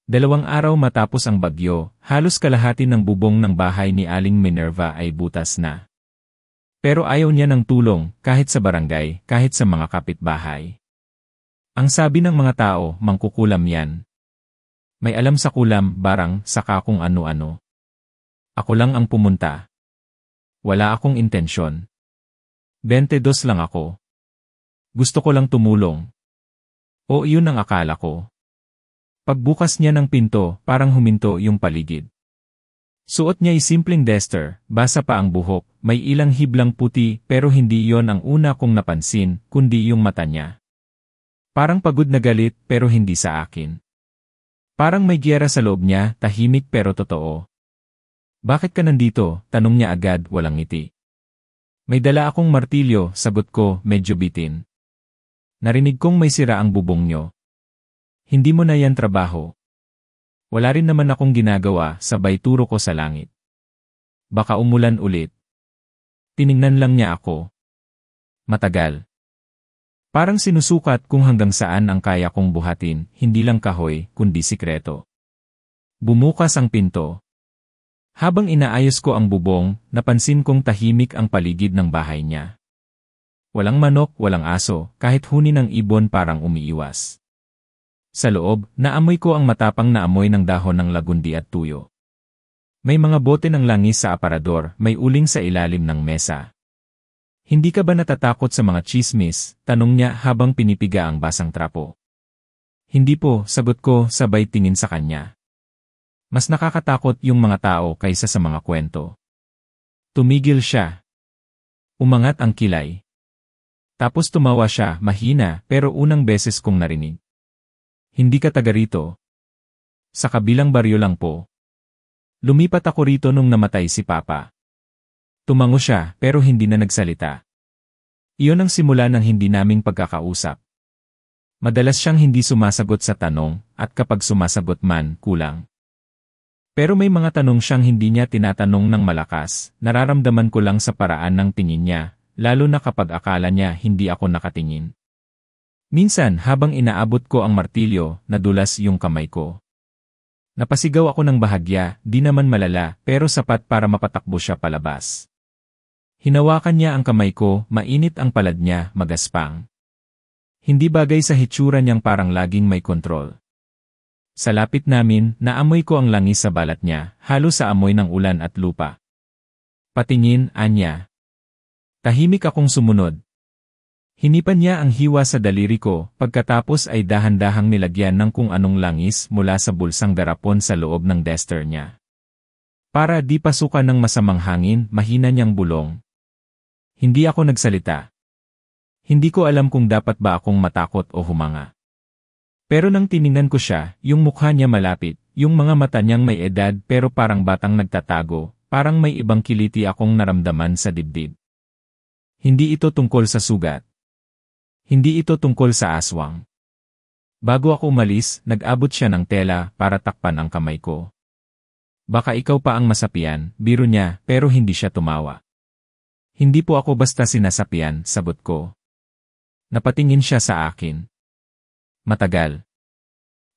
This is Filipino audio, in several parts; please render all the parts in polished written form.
2 araw matapos ang bagyo, halos kalahati ng bubong ng bahay ni Aling Minerva ay butas na. Pero ayaw niya ng tulong, kahit sa barangay, kahit sa mga kapitbahay. Ang sabi ng mga tao, mangkukulam yan. May alam sa kulam, barang, saka kung ano-ano. Ako lang ang pumunta. Wala akong intensyon. 22 lang ako. Gusto ko lang tumulong. O iyon ang akala ko. Pagbukas niya ng pinto, parang huminto yung paligid. Suot niya ay simpleng duster, basa pa ang buhok, may ilang hiblang puti pero hindi yon ang una kong napansin, kundi yung mata niya. Parang pagod na galit pero hindi sa akin. Parang may giyera sa loob niya, tahimik pero totoo. Bakit ka nandito? Tanong niya agad, walang ngiti. May dala akong martilyo, sagot ko, medyo bitin. Narinig kong may sira ang bubong niyo. Hindi mo na yan trabaho. Wala rin naman akong ginagawa, sabay turo ko sa langit. Baka umulan ulit. Tiningnan lang niya ako. Matagal. Parang sinusukat kung hanggang saan ang kaya kong buhatin, hindi lang kahoy, kundi sikreto. Bumukas ang pinto. Habang inaayos ko ang bubong, napansin kong tahimik ang paligid ng bahay niya. Walang manok, walang aso, kahit huni ng ibon parang umiiwas. Sa loob, naamoy ko ang matapang na amoy ng dahon ng lagundi at tuyo. May mga bote ng langis sa aparador, may uling sa ilalim ng mesa. Hindi ka ba natatakot sa mga chismis? Tanong niya habang pinipiga ang basang trapo. Hindi po, sagot ko sabay tingin sa kanya. Mas nakakatakot yung mga tao kaysa sa mga kwento. Tumigil siya. Umangat ang kilay. Tapos tumawa siya, mahina, pero unang beses kong narinig. Hindi ka taga rito. Sa kabilang baryo lang po. Lumipat ako rito nung namatay si Papa. Tumango siya, pero hindi na nagsalita. Iyon ang simula ng hindi naming pagkakausap. Madalas siyang hindi sumasagot sa tanong, at kapag sumasagot man, kulang. Pero may mga tanong siyang hindi niya tinatanong ng malakas, nararamdaman ko lang sa paraan ng tingin niya, lalo na kapag akala niya hindi ako nakatingin. Minsan habang inaabot ko ang martilyo, nadulas yung kamay ko. Napasigaw ako ng bahagya, di naman malala, pero sapat para mapatakbo siya palabas. Hinawakan niya ang kamay ko, mainit ang palad niya, magaspang. Hindi bagay sa hitsura niyang parang laging may kontrol. Sa lapit namin, naamoy ko ang langis sa balat niya, halos sa amoy ng ulan at lupa. Patingin, anya. Tahimik akong sumunod. Hinipan niya ang hiwa sa daliri ko, pagkatapos ay dahan-dahang nilagyan ng kung anong langis mula sa bulsang garapon sa loob ng duster niya. Para di pasukan ng masamang hangin, mahina niyang bulong. Hindi ako nagsalita. Hindi ko alam kung dapat ba akong matakot o humanga. Pero nang tiningnan ko siya, yung mukha niya malapit, yung mga mata niyang may edad pero parang batang nagtatago, parang may ibang kiliti akong naramdaman sa dibdib. Hindi ito tungkol sa sugat. Hindi ito tungkol sa aswang. Bago ako umalis, nag-abot siya ng tela para takpan ang kamay ko. Baka ikaw pa ang masapian, biro niya, pero hindi siya tumawa. Hindi po ako basta sinasapian, sagot ko. Napatingin siya sa akin. Matagal.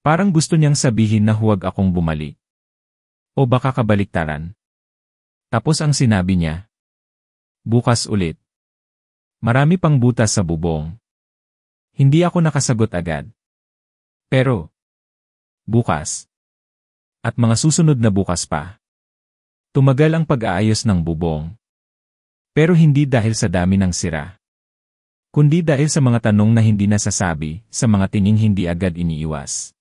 Parang gusto niyang sabihin na huwag akong bumalik. O baka kabaliktaran. Tapos ang sinabi niya. Bukas ulit. Marami pang butas sa bubong. Hindi ako nakasagot agad. Pero, bukas. At mga susunod na bukas pa. Tumagal ang pag-aayos ng bubong. Pero hindi dahil sa dami ng sira. Kundi dahil sa mga tanong na hindi nasasabi, sa mga tinging hindi agad iniiwas.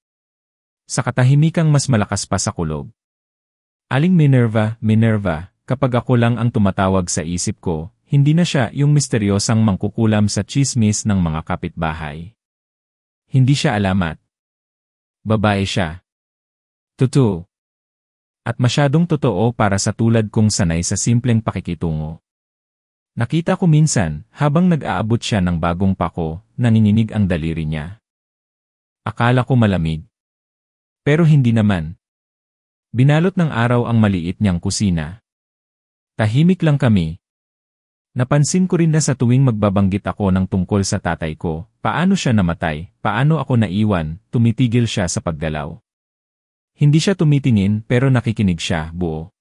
Sa katahimikang mas malakas pa sa kulob. Aling Minerva, Minerva, kapag ako lang ang tumatawag sa isip ko, hindi na siya yung misteryosang mangkukulam sa chismis ng mga kapitbahay. Hindi siya alamat. Babae siya. Totoo. At masyadong totoo para sa tulad kong sanay sa simpleng pakikitungo. Nakita ko minsan, habang nag-aabot siya ng bagong pako, nanginginig ang daliri niya. Akala ko malamig. Pero hindi naman. Binalot ng araw ang maliit niyang kusina. Tahimik lang kami. Napansin ko rin na sa tuwing magbabanggit ako ng tungkol sa tatay ko, paano siya namatay, paano ako naiwan, tumitigil siya sa paggalaw. Hindi siya tumitingin pero nakikinig siya, buo.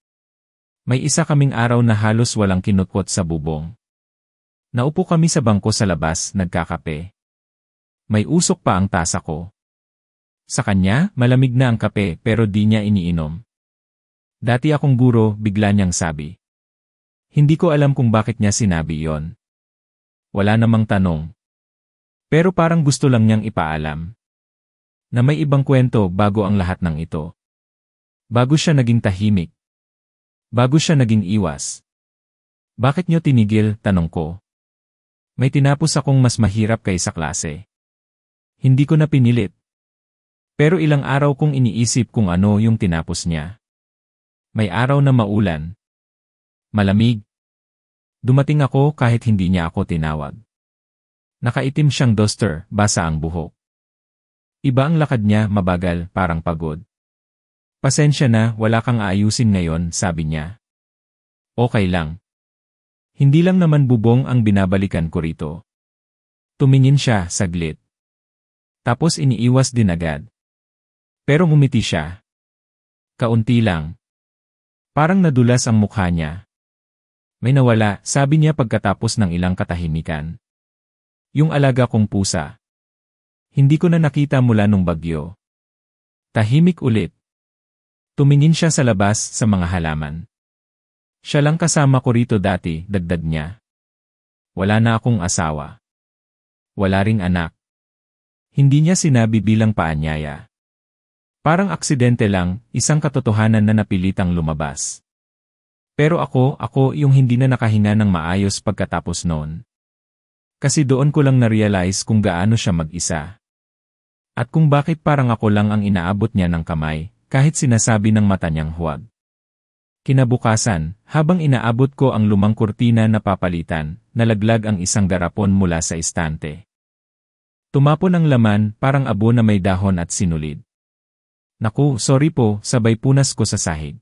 May isa kaming araw na halos walang kinutkot sa bubong. Naupo kami sa bangko sa labas, nagkakape. May usok pa ang tasa ko. Sa kanya, malamig na ang kape pero di niya iniinom. Dati akong guro, bigla niyang sabi. Hindi ko alam kung bakit niya sinabi iyon. Wala namang tanong. Pero parang gusto lang niyang ipaalam. Na may ibang kwento bago ang lahat ng ito. Bago siya naging tahimik. Bago siya naging iwas. Bakit niyo tinigil, tanong ko. May tinapos akong mas mahirap kaysa klase. Hindi ko na pinilit. Pero ilang araw kong iniisip kung ano yung tinapos niya. May araw na maulan. Malamig. Dumating ako kahit hindi niya ako tinawag. Nakaitim siyang duster, basa ang buhok. Iba ang lakad niya, mabagal, parang pagod. Pasensya na, wala kang aayusin ngayon, sabi niya. Okay lang. Hindi lang naman bubong ang binabalikan ko rito. Tumingin siya, saglit. Tapos iniiwas din agad. Pero ngumiti siya. Kaunti lang. Parang nadulas ang mukha niya. May nawala, sabi niya pagkatapos ng ilang katahimikan. Yung alaga kong pusa. Hindi ko na nakita mula nung bagyo. Tahimik ulit. Tumingin siya sa labas, sa mga halaman. Siya lang kasama ko rito dati, dagdag niya. Wala na akong asawa. Wala ring anak. Hindi niya sinabi bilang paanyaya. Parang aksidente lang, isang katotohanan na napilitang lumabas. Pero ako yung hindi na nakahinga ng maayos pagkatapos noon. Kasi doon ko lang na-realize kung gaano siya mag-isa. At kung bakit parang ako lang ang inaabot niya ng kamay, kahit sinasabi ng mata niyang huwag. Kinabukasan, habang inaabot ko ang lumang kurtina na papalitan, nalaglag ang isang garapon mula sa istante. Tumapon ang laman, parang abo na may dahon at sinulid. Naku, sorry po, sabay punas ko sa sahig.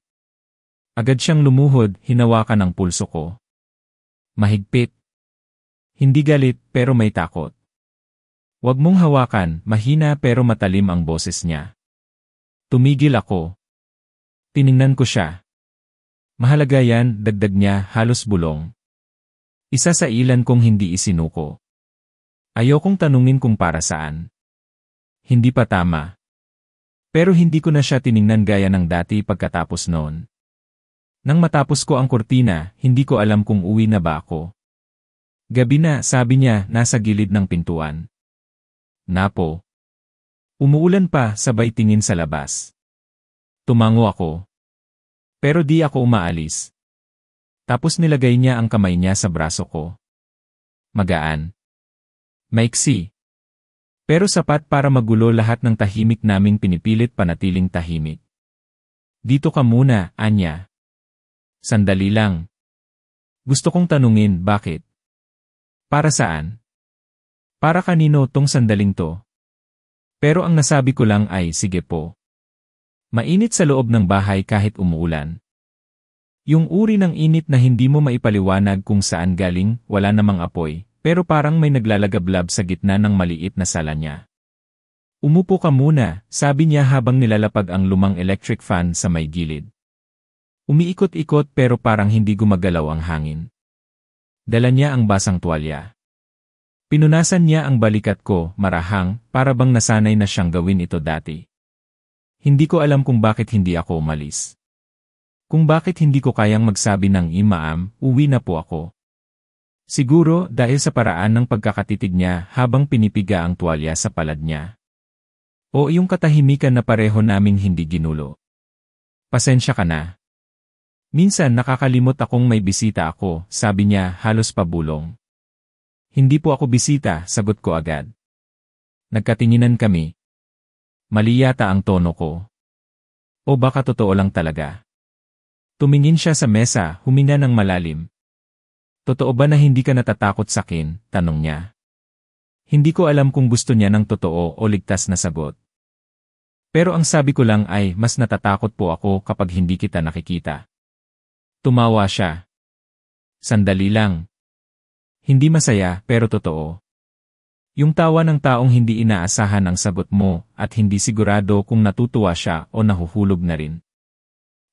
Agad siyang lumuhod, hinawakan ang pulso ko. Mahigpit. Hindi galit, pero may takot. Huwag mong hawakan, mahina pero matalim ang boses niya. Tumigil ako. Tiningnan ko siya. Mahalaga yan, dagdag niya, halos bulong. Isa sa ilan kong hindi isinuko. Ayokong tanungin kung para saan. Hindi pa tama. Pero hindi ko na siya tiningnan gaya ng dati pagkatapos noon. Nang matapos ko ang kurtina, hindi ko alam kung uwi na ba ako. Gabi na, sabi niya, nasa gilid ng pintuan. Napo. Umuulan pa, sabay tingin sa labas. Tumango ako. Pero di ako umaalis. Tapos nilagay niya ang kamay niya sa braso ko. Magaan. Maiksi. Pero sapat para magulo lahat ng tahimik naming pinipilit panatiling tahimik. Dito ka muna, Anya. Sandali lang. Gusto kong tanungin, bakit? Para saan? Para kanino tong sandaling to? Pero ang nasabi ko lang ay, sige po. Mainit sa loob ng bahay kahit umuulan. Yung uri ng init na hindi mo maipaliwanag kung saan galing, wala namang apoy, pero parang may naglalagablab sa gitna ng maliit na sala niya. Umupo ka muna, sabi niya habang nilalapag ang lumang electric fan sa may gilid. Umiikot-ikot pero parang hindi gumagalaw ang hangin. Dala niya ang basang tuwalya. Pinunasan niya ang balikat ko, marahang, para bang nasanay na siyang gawin ito dati. Hindi ko alam kung bakit hindi ako umalis. Kung bakit hindi ko kayang magsabi ng imaam, uwi na po ako. Siguro dahil sa paraan ng pagkakatitig niya habang pinipiga ang tuwalya sa palad niya. O yung katahimikan na pareho naming hindi ginulo. Pasensya ka na. Minsan nakakalimot akong may bisita ako, sabi niya halos pabulong. Hindi po ako bisita, sagot ko agad. Nagkatinginan kami. Mali yata ang tono ko. O baka totoo lang talaga. Tumingin siya sa mesa, huminga ng malalim. Totoo ba na hindi ka natatakot sa akin? Tanong niya. Hindi ko alam kung gusto niya ng totoo o ligtas na sagot. Pero ang sabi ko lang ay mas natatakot po ako kapag hindi kita nakikita. Tumawa siya. Sandali lang. Hindi masaya pero totoo. Yung tawa ng taong hindi inaasahan ang sagot mo at hindi sigurado kung natutuwa siya o nahuhulog na rin.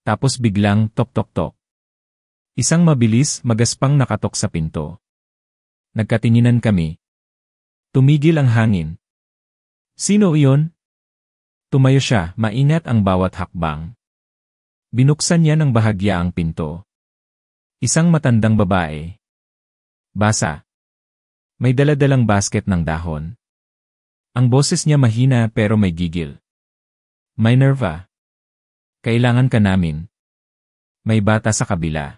Tapos biglang tok-tok-tok. Isang mabilis, magaspang nakatok sa pinto. Nagkatinginan kami. Tumigil ang hangin. Sino iyon? Tumayo siya, maingat ang bawat hakbang. Binuksan niya ng bahagya ang pinto. Isang matandang babae. Basa. May daladalang basket ng dahon. Ang boses niya mahina pero may gigil. Minerva. Kailangan ka namin. May bata sa kabila.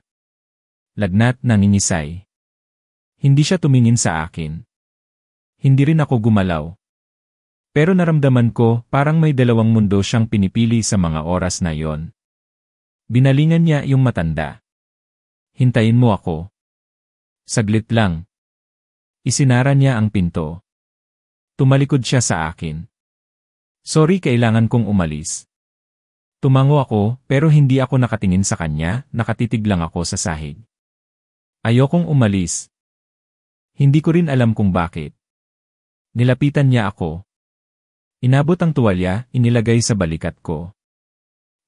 Lagnat, nangingisay. Hindi siya tumingin sa akin. Hindi rin ako gumalaw. Pero naramdaman ko parang may dalawang mundo siyang pinipili sa mga oras na yon. Binalingan niya yung matanda. Hintayin mo ako. Saglit lang. Isinara niya ang pinto. Tumalikod siya sa akin. Sorry, kailangan kong umalis. Tumango ako pero hindi ako nakatingin sa kanya, nakatitig lang ako sa sahig. Ayokong umalis. Hindi ko rin alam kung bakit. Nilapitan niya ako. Inabot ang tuwalya, inilagay sa balikat ko.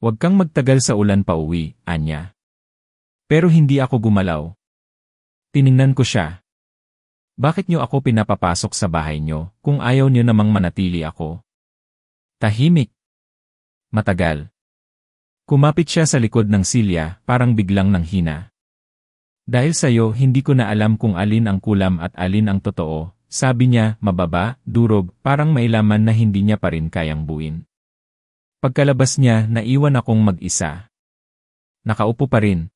Huwag kang magtagal sa ulan pauwi, anya. Pero hindi ako gumalaw. Tiningnan ko siya. Bakit niyo ako pinapapasok sa bahay niyo kung ayaw niyo namang manatili ako? Tahimik. Matagal. Kumapit siya sa likod ng silya, parang biglang nanghina. Dahil sa'yo, hindi ko na alam kung alin ang kulam at alin ang totoo, sabi niya, mababa, durog, parang mailaman na hindi niya pa rin kayang buuin. Pagkalabas niya, naiwan akong mag-isa. Nakaupo pa rin.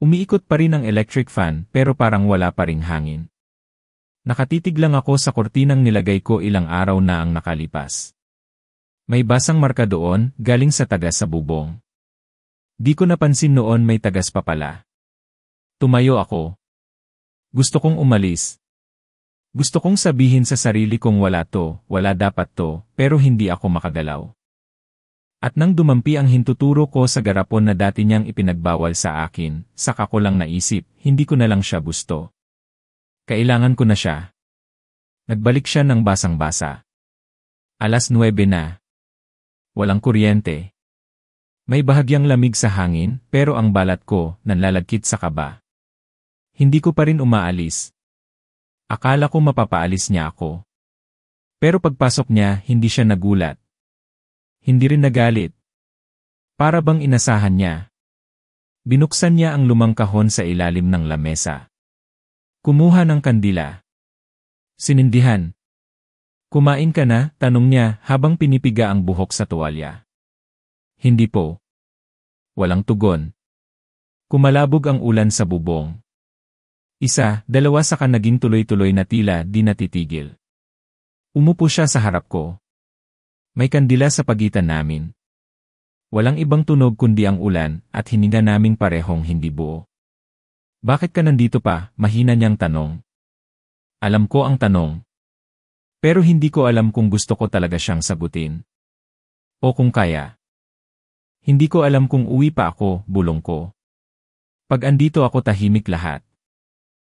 Umiikot pa rin ang electric fan pero parang wala pa ring hangin. Nakatitig lang ako sa kortinang nilagay ko ilang araw na ang nakalipas. May basang marka doon, galing sa tagas sa bubong. Di ko napansin noon may tagas pa pala. Tumayo ako. Gusto kong umalis. Gusto kong sabihin sa sarili kong wala to, wala dapat to, pero hindi ako makagalaw. At nang dumampi ang hintuturo ko sa garapon na dati niyang ipinagbawal sa akin, saka ko lang naisip, hindi ko na lang siya gusto. Kailangan ko na siya. Nagbalik siya ng basang-basa. 9:00 na. Walang kuryente. May bahagyang lamig sa hangin, pero ang balat ko, nanlalagkit sa kaba. Hindi ko pa rin umaalis. Akala ko mapapaalis niya ako. Pero pagpasok niya, hindi siya nagulat. Hindi rin nagalit. Para bang inasahan niya. Binuksan niya ang lumang kahon sa ilalim ng lamesa. Kumuha ng kandila. Sinindihan. Kumain ka na? Tanong niya habang pinipiga ang buhok sa tuwalya. Hindi po. Walang tugon. Kumalabog ang ulan sa bubong. 1, 2 saka naging tuloy-tuloy na tila di natitigil. Umupo siya sa harap ko. May kandila sa pagitan namin. Walang ibang tunog kundi ang ulan at hininga naming parehong hindi buo. Bakit ka nandito pa? Mahina niyang tanong. Alam ko ang tanong. Pero hindi ko alam kung gusto ko talaga siyang sagutin. O kung kaya. Hindi ko alam kung uwi pa ako, bulong ko. Pag andito ako tahimik lahat.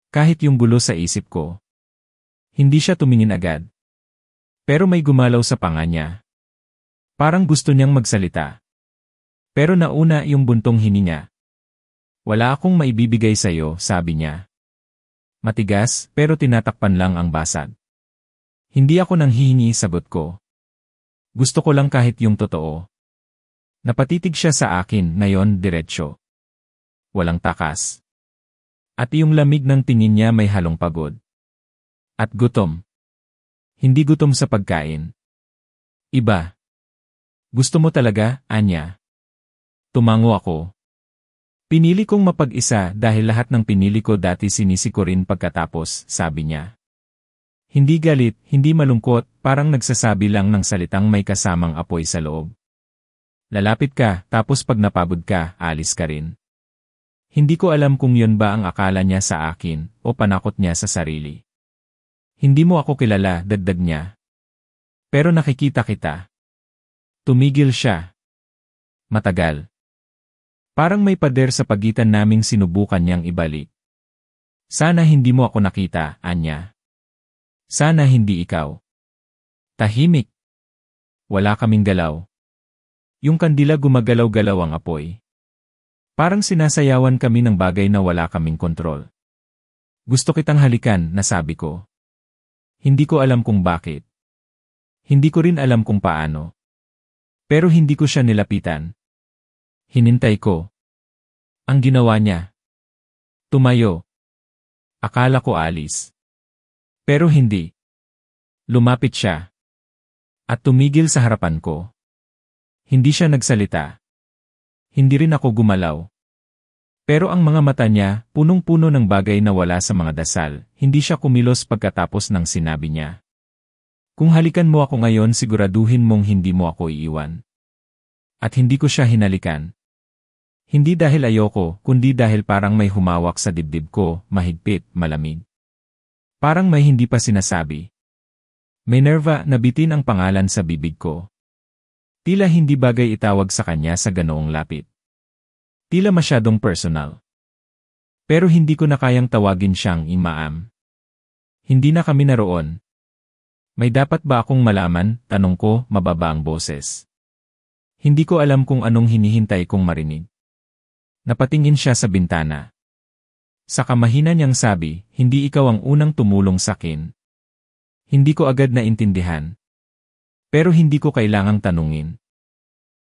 Kahit yung gulo sa isip ko. Hindi siya tumingin agad. Pero may gumalaw sa panga niya. Parang gusto niyang magsalita. Pero nauna yung buntong hininga. Wala akong maibibigay sa'yo, sabi niya. Matigas, pero tinatakpan lang ang basag. Hindi ako nanghihingi, sagot ko. Gusto ko lang kahit yung totoo. Napatitig siya sa akin, ngayon diretsyo. Walang takas. At yung lamig ng tingin niya may halong pagod. At gutom. Hindi gutom sa pagkain. Iba. Gusto mo talaga, Anya? Tumango ako. Pinili kong mapag-isa dahil lahat ng pinili ko dati sinisi ko rin pagkatapos, sabi niya. Hindi galit, hindi malungkot, parang nagsasabi lang ng salitang may kasamang apoy sa loob. Lalapit ka, tapos pag napagod ka, alis ka rin. Hindi ko alam kung yun ba ang akala niya sa akin o panakot niya sa sarili. Hindi mo ako kilala, dagdag niya. Pero nakikita kita. Tumigil siya. Matagal. Parang may pader sa pagitan naming sinubukan niyang ibalik. Sana hindi mo ako nakita, Anya. Sana hindi ikaw. Tahimik. Wala kaming galaw. Yung kandila gumagalaw-galaw ang apoy. Parang sinasayawan kami ng bagay na wala kaming kontrol. Gusto kitang halikan, nasabi ko. Hindi ko alam kung bakit. Hindi ko rin alam kung paano. Pero hindi ko siya nilapitan. Hinintay ko. Ang ginawa niya. Tumayo. Akala ko alis. Pero hindi. Lumapit siya. At tumigil sa harapan ko. Hindi siya nagsalita. Hindi rin ako gumalaw. Pero ang mga mata niya, punong-puno ng bagay na wala sa mga dasal, hindi siya kumilos pagkatapos ng sinabi niya. Kung halikan mo ako ngayon siguraduhin mong hindi mo ako iiwan. At hindi ko siya hinalikan. Hindi dahil ayoko, kundi dahil parang may humawak sa dibdib ko, mahigpit, malamig. Parang may hindi pa sinasabi. Minerva, nabitin ang pangalan sa bibig ko. Tila hindi bagay itawag sa kanya sa ganoong lapit. Tila masyadong personal. Pero hindi ko na kayang tawagin siyang imaam. Hindi na kami naroon. May dapat ba akong malaman? Tanong ko, mababa ang boses. Hindi ko alam kung anong hinihintay kong marinig. Napatingin siya sa bintana. Sa kamahina niyang sabi, hindi ikaw ang unang tumulong sakin. Hindi ko agad naintindihan. Pero hindi ko kailangang tanungin.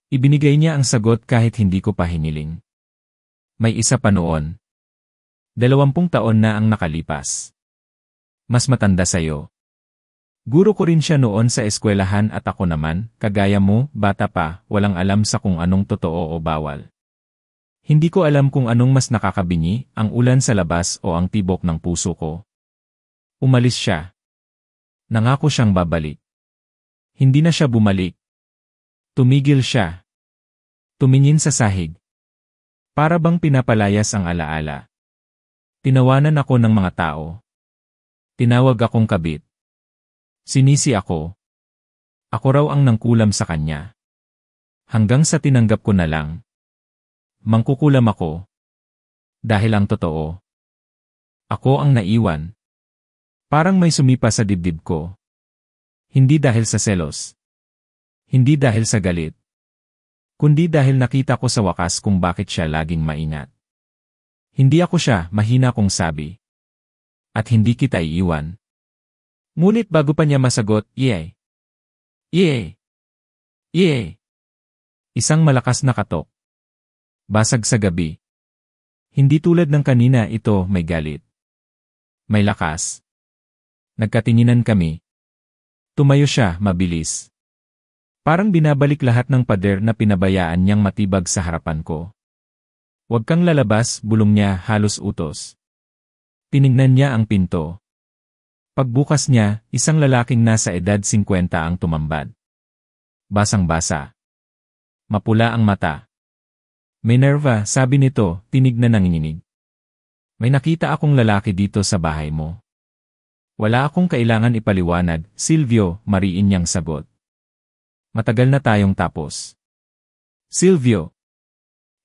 Ibinigay niya ang sagot kahit hindi ko pa hiniling. May isa pa noon. 20 taon na ang nakalipas. Mas matanda sa'yo. Guro ko rin siya noon sa eskwelahan at ako naman, kagaya mo, bata pa, walang alam sa kung anong totoo o bawal. Hindi ko alam kung anong mas nakakabingi, ang ulan sa labas o ang tibok ng puso ko. Umalis siya. Nangako siyang babalik. Hindi na siya bumalik. Tumigil siya. Tumingin sa sahig. Para bang pinapalayas ang alaala. Tinawanan ako ng mga tao. Tinawag akong kabit. Sinisi ako. Ako raw ang nangkulam sa kanya. Hanggang sa tinanggap ko na lang. Mangkukulam ako. Dahil ang totoo. Ako ang naiwan. Parang may sumipa sa dibdib ko. Hindi dahil sa selos. Hindi dahil sa galit. Kundi dahil nakita ko sa wakas kung bakit siya laging maingat. Hindi ako siya, mahina kong sabi. At hindi kita iiwan. Ngunit bago pa niya masagot, Yay! Yay! Yay! Isang malakas na katok. Basag sa gabi. Hindi tulad ng kanina ito may galit. May lakas. Nagkatinginan kami. Tumayo siya, mabilis. Parang binabalik lahat ng pader na pinabayaan niyang matibag sa harapan ko. Huwag kang lalabas, bulong niya halos utos. Tinignan niya ang pinto. Pagbukas niya, isang lalaking nasa edad 50 ang tumambad. Basang-basa. Mapula ang mata. Minerva, sabi nito, tinig na nanginginig. May nakita akong lalaki dito sa bahay mo. Wala akong kailangan ipaliwanag, Silvio, mariin niyang sagot. Matagal na tayong tapos. Silvio.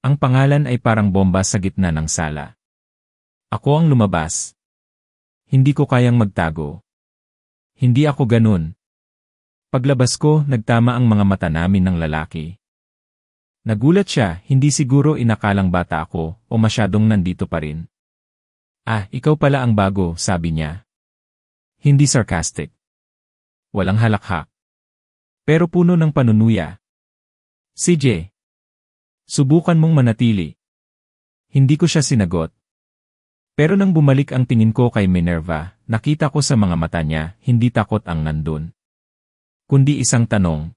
Ang pangalan ay parang bomba sa gitna ng sala. Ako ang lumabas. Hindi ko kayang magtago. Hindi ako ganun. Paglabas ko, nagtama ang mga mata namin ng lalaki. Nagulat siya, hindi siguro inakalang bata ako o masyadong nandito pa rin. Ah, ikaw pala ang bago, sabi niya. Hindi sarcastic. Walang halakhak. Pero puno ng panunuya. CJ. Subukan mong manatili. Hindi ko siya sinagot. Pero nang bumalik ang tingin ko kay Minerva, nakita ko sa mga mata niya, hindi takot ang nandun. Kundi isang tanong.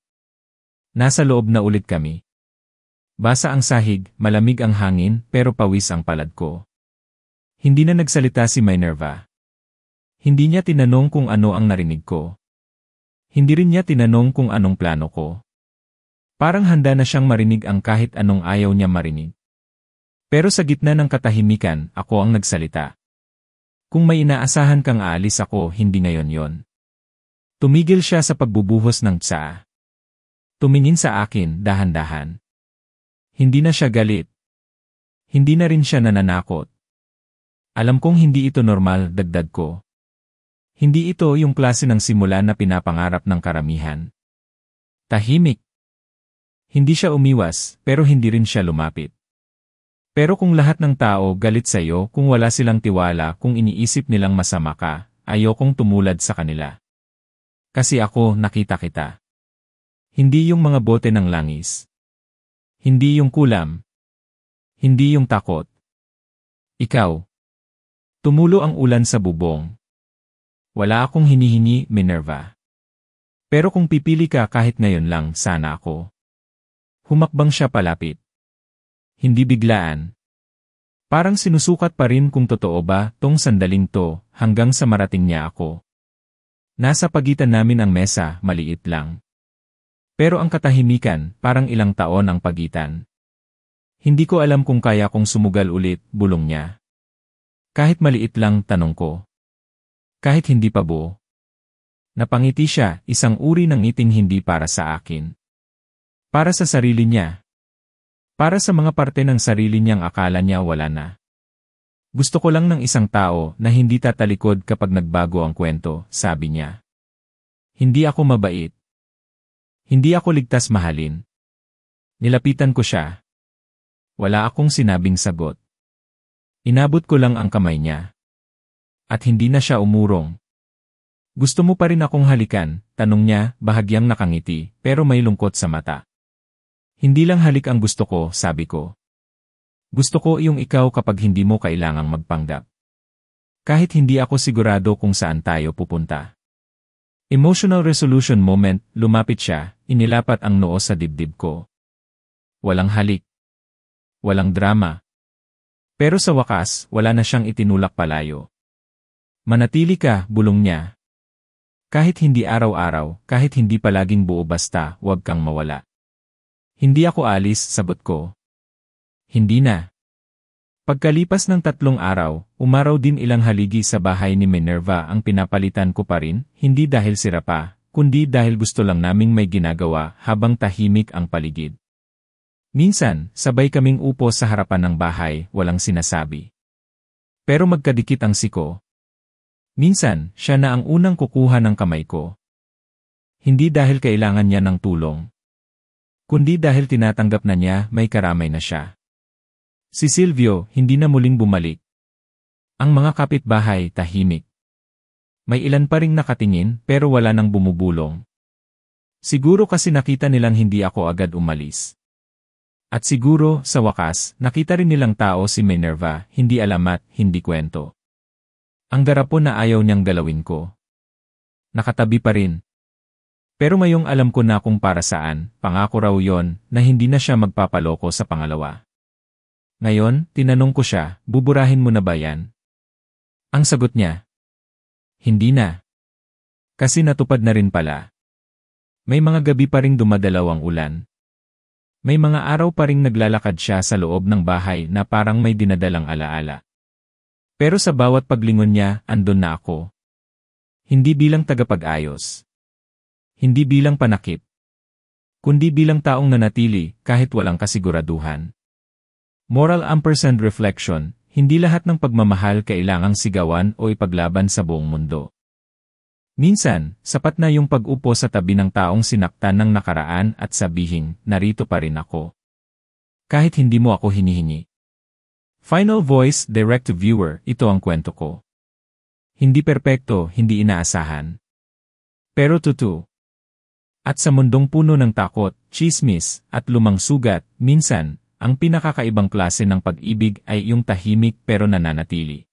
Nasa loob na ulit kami. Basa ang sahig, malamig ang hangin, pero pawis ang palad ko. Hindi na nagsalita si Minerva. Hindi niya tinanong kung ano ang narinig ko. Hindi rin niya tinanong kung anong plano ko. Parang handa na siyang marinig ang kahit anong ayaw niya marinig. Pero sa gitna ng katahimikan, ako ang nagsalita. Kung may inaasahan kang aalis ako, hindi ngayon yon. Tumigil siya sa pagbubuhos ng tsaa. Tumingin sa akin, dahan-dahan. Hindi na siya galit. Hindi na rin siya nananakot. Alam kong hindi ito normal, dagdag ko. Hindi ito yung klase ng simula na pinapangarap ng karamihan. Tahimik. Hindi siya umiwas, pero hindi rin siya lumapit. Pero kung lahat ng tao galit sa iyo, kung wala silang tiwala, kung iniisip nilang masama ka, ayokong tumulad sa kanila. Kasi ako, nakita kita. Hindi yung mga bote ng langis. Hindi yung kulam. Hindi yung takot. Ikaw. Tumulo ang ulan sa bubong. Wala akong hinihingi, Minerva. Pero kung pipili ka kahit ngayon lang, sana ako. Humakbang siya palapit. Hindi biglaan. Parang sinusukat pa rin kung totoo ba tong sandaling to hanggang sa marating niya ako. Nasa pagitan namin ang mesa, maliit lang. Pero ang katahimikan, parang ilang taon ang pagitan. Hindi ko alam kung kaya kong sumugal ulit, bulong niya. Kahit maliit lang, tanong ko. Kahit hindi pa buo. Napangiti siya, isang uri ng ngiting hindi para sa akin. Para sa sarili niya. Para sa mga parte ng sarili niyang akala niya wala na. Gusto ko lang ng isang tao na hindi tatalikod kapag nagbago ang kwento, sabi niya. Hindi ako mabait. Hindi ako ligtas mahalin. Nilapitan ko siya. Wala akong sinabing sagot. Inabot ko lang ang kamay niya. At hindi na siya umurong. Gusto mo pa rin akong halikan, tanong niya, bahagyang nakangiti, pero may lungkot sa mata. Hindi lang halik ang gusto ko, sabi ko. Gusto ko yung ikaw kapag hindi mo kailangang magpanggap. Kahit hindi ako sigurado kung saan tayo pupunta. Emotional resolution moment, lumapit siya, inilapat ang noo sa dibdib ko. Walang halik. Walang drama. Pero sa wakas, wala na siyang itinulak palayo. Manatili ka, bulong niya. Kahit hindi araw-araw, kahit hindi palaging buo basta, huwag kang mawala. Hindi ako alis, sagot ko. Hindi na. Pagkalipas ng 3 araw, umaraw din ilang haligi sa bahay ni Minerva ang pinapalitan ko pa rin, hindi dahil sira pa, kundi dahil gusto lang naming may ginagawa habang tahimik ang paligid. Minsan, sabay kaming upo sa harapan ng bahay, walang sinasabi. Pero magkadikit ang siko. Minsan, siya na ang unang kukuha ng kamay ko. Hindi dahil kailangan niya ng tulong. Kundi dahil tinatanggap na niya may karamay na siya. Si Silvio, hindi na muling bumalik. Ang mga kapitbahay, tahimik. May ilan pa ring nakatingin, pero wala nang bumubulong. Siguro kasi nakita nilang hindi ako agad umalis. At siguro, sa wakas, nakita rin nilang tao si Minerva, hindi alamat, hindi kwento. Ang garapon na ayaw niyang galawin ko. Nakatabi pa rin. Pero ngayong alam ko na kung para saan, pangako raw yon na hindi na siya magpapaloko sa pangalawa. Ngayon, tinanong ko siya, buburahin mo na ba yan? Ang sagot niya, hindi na. Kasi natupad na rin pala. May mga gabi pa ring dumadalaw ang ulan. May mga araw pa ring naglalakad siya sa loob ng bahay na parang may dinadalang alaala. Pero sa bawat paglingon niya, andun na ako. Hindi bilang tagapag-ayos. Hindi bilang panakip. Kundi bilang taong nanatili kahit walang kasiguraduhan. Moral & reflection, hindi lahat ng pagmamahal kailangang sigawan o ipaglaban sa buong mundo. Minsan, sapat na yung pag-upo sa tabi ng taong sinaktan ng nakaraan at sabihin, narito pa rin ako. Kahit hindi mo ako hinihingi. Final voice, direct to viewer, ito ang kwento ko. Hindi perpekto, hindi inaasahan. Pero totoo. At sa mundong puno ng takot, tsismis, at lumang sugat, minsan, ang pinakakaibang klase ng pag-ibig ay yung tahimik pero nananatili.